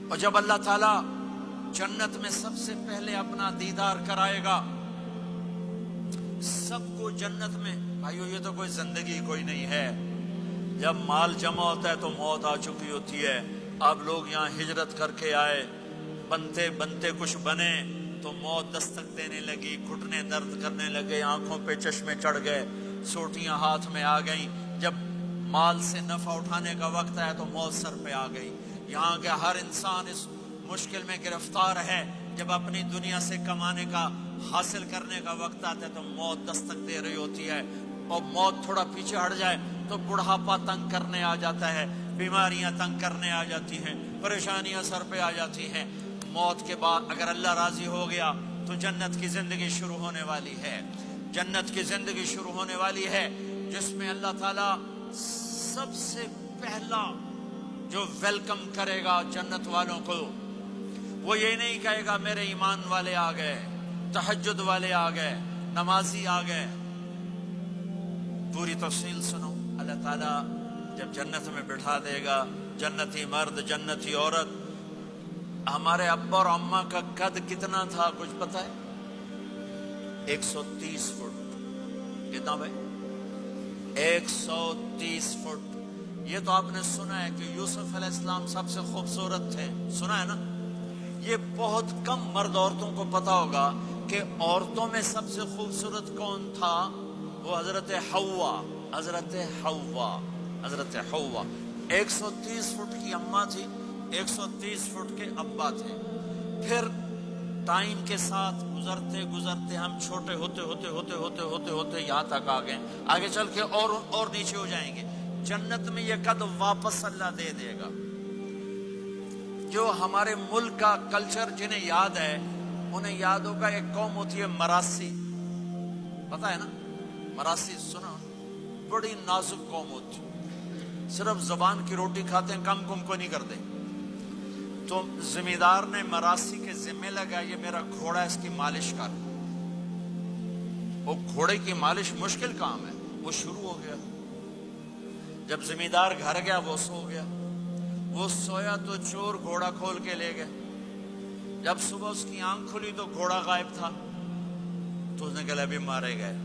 اور جب اللہ تعالیٰ جنت میں سب سے پہلے اپنا دیدار کرائے گا سب کو جنت میں، بھائیو یہ تو کوئی زندگی کوئی نہیں ہے. جب مال جمع ہوتا ہے تو موت آ چکی ہوتی ہے. آپ لوگ یہاں ہجرت کر کے آئے، بنتے بنتے کچھ بنے تو موت دستک دینے لگی، گھٹنے درد کرنے لگے، آنکھوں پہ چشمے چڑھ گئے، سوٹیاں ہاتھ میں آ گئیں. جب مال سے نفع اٹھانے کا وقت آیا تو موت سر پہ آ گئی. یہاں کے ہر انسان اس مشکل میں گرفتار ہے. جب اپنی دنیا سے کمانے کا، حاصل کرنے کا وقت آتا ہے تو موت دستک دے رہی ہوتی ہے. اور موت تھوڑا پیچھے ہٹ جائے تو بڑھاپا تنگ کرنے آ جاتا ہے، بیماریاں تنگ کرنے آ جاتی ہیں، پریشانیاں سر پہ آ جاتی ہیں. موت کے بعد اگر اللہ راضی ہو گیا تو جنت کی زندگی شروع ہونے والی ہے. جنت کی زندگی شروع ہونے والی ہے جس میں اللہ تعالیٰ سب سے پہلا جو ویلکم کرے گا جنت والوں کو، وہ یہ نہیں کہے گا میرے ایمان والے آ گئے، تہجد والے آ گئے، نمازی آ گئے. پوری تفصیل سنو. اللہ تعالیٰ جب جنت میں بٹھا دے گا جنتی مرد جنتی عورت. ہمارے ابا اور اماں کا قد کتنا تھا کچھ پتہ ہے؟ 130 فٹ. کتنا بھائی؟ 130 فٹ. یہ تو آپ نے سنا ہے کہ یوسف علیہ السلام سب سے خوبصورت تھے، سنا ہے نا؟ یہ بہت کم مرد عورتوں کو پتا ہوگا کہ عورتوں میں سب سے خوبصورت کون تھا. وہ حضرت حوا. حضرت حوا. حضرت حوا 130 فٹ کی اماں تھی، 130 فٹ کے ابا تھے. پھر ٹائم کے ساتھ گزرتے گزرتے ہم چھوٹے ہوتے ہوتے ہوتے ہوتے ہوتے ہوتے یہاں تک آ گئے. آگے چل کے اور نیچے ہو جائیں گے. جنت میں یہ قد واپس اللہ دے دے گا. جو ہمارے ملک کا کلچر جنہیں یاد ہے انہیں یاد ہوگا ایک قوم ہوتی ہے مراسی. پتہ ہے نا مراسی؟ سنا؟ بڑی نازک قوم ہوتی، صرف زبان کی روٹی کھاتے ہیں، کم کو نہیں کرتے. تو زمیندار نے مراسی کے ذمہ لگا یہ میرا گھوڑا ہے، اس کی مالش کر. وہ گھوڑے کی مالش مشکل کام ہے. وہ شروع ہو گیا. جب زمیندار گھر گیا وہ سو گیا. وہ سویا تو چور گھوڑا کھول کے لے گئے. جب صبح اس کی آنکھ کھلی تو گھوڑا غائب تھا. تو اس نے کہا ابھی مارے گئے،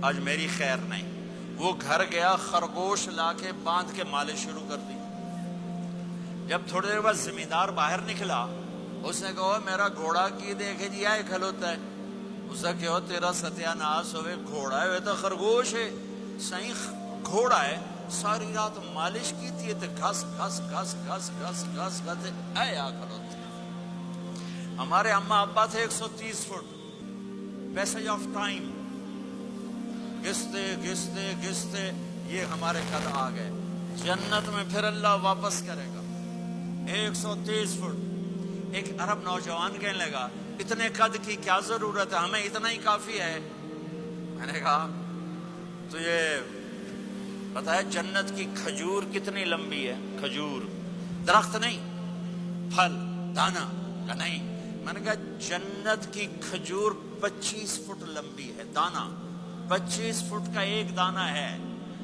آج میری خیر نہیں. وہ گھر گیا، خرگوش لا کے باندھ کے مالش شروع کر دی. جب تھوڑی دیر بعد زمیندار باہر نکلا، اس نے کہا میرا گھوڑا کی دیکھے جی آئے کھلوتا ہے. اس نے کہا تیرا ستیہ ناس ہوئے، گھوڑا ہے وہ تو خرگوش ہے. صحیح گھوڑا ہے. ساری رات مالش کی تھی تو گھس گھس گھس گھس گھس گھس گھس اے آ کھلوتے. ہمارے اماں ابا تھے 130 فٹ. پیسج آف ٹائم گھستے گھستے گھستے یہ ہمارے قد آ گئے. جنت میں پھر اللہ واپس کرے گا 130 فٹ. ایک عرب نوجوان کہنے لگا اتنے قد کی کیا ضرورت ہے، ہمیں اتنا ہی کافی ہے. میں نے کہا تو یہ پتہ ہے جنت کی کھجور کتنی لمبی ہے؟ کھجور درخت نہیں، پھل دانا کا نہیں. میں نے کہا جنت کی کھجور 25 فٹ لمبی ہے. دانا 25 فٹ کا ایک دانا ہے.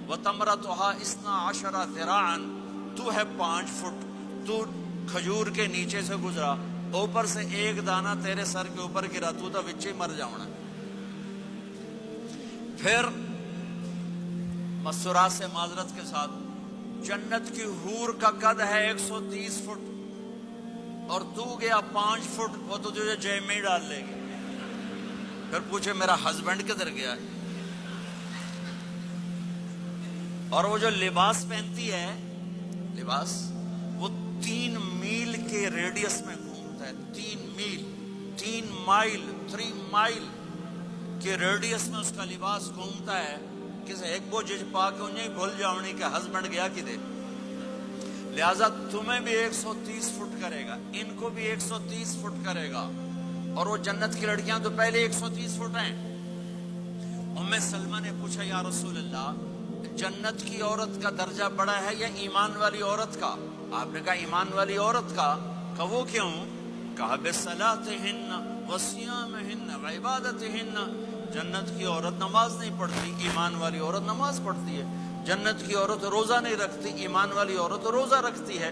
وَتَمْرَتُهَا 12 ذِرَاعًا. تو ہے 5 فٹ. تو کھجور کے نیچے سے گزرا، اوپر سے ایک دانا تیرے سر کے اوپر گرا، تو تو وچے مر جاؤنا. پھر مسرات سے معذرت کے ساتھ جنت کی حور کا قد ہے 130 فٹ اور تو گیا 5 فٹ. وہ تو تجھے جیب میں ہی ڈال لے گی. پھر پوچھے میرا ہسبینڈ کدھر گیا ہے؟ اور وہ جو لباس پہنتی ہے، لباس وہ 3 میل کے ریڈیس میں گھومتا ہے. 3 میل 3 مائل 3 مائل کے ریڈیس میں اس کا لباس گھومتا ہے. کسی ایک بوجھ پا کے انہیں بھول جاؤنی کہ ہسبینڈ گیا کدھر. لہذا تمہیں بھی 130 فٹ کرے گا، ان کو بھی 130 فٹ کرے گا. اور وہ جنت کی لڑکیاں تو پہلے 130 فٹ ہیں. ام سلمہ نے پوچھا یا رسول اللہ جنت کی عورت کا درجہ بڑا ہے یا ایمان والی عورت کا؟ آپ نے کہا ایمان والی عورت کا. کہا وہ کیوں؟ کہا بصلاتہن وصیامہن وعبادتہن. جنت کی عورت نماز نہیں پڑھتی، ایمان والی عورت نماز پڑھتی ہے. جنت کی عورت روزہ نہیں رکھتی، ایمان والی عورت روزہ رکھتی ہے.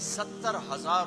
70,000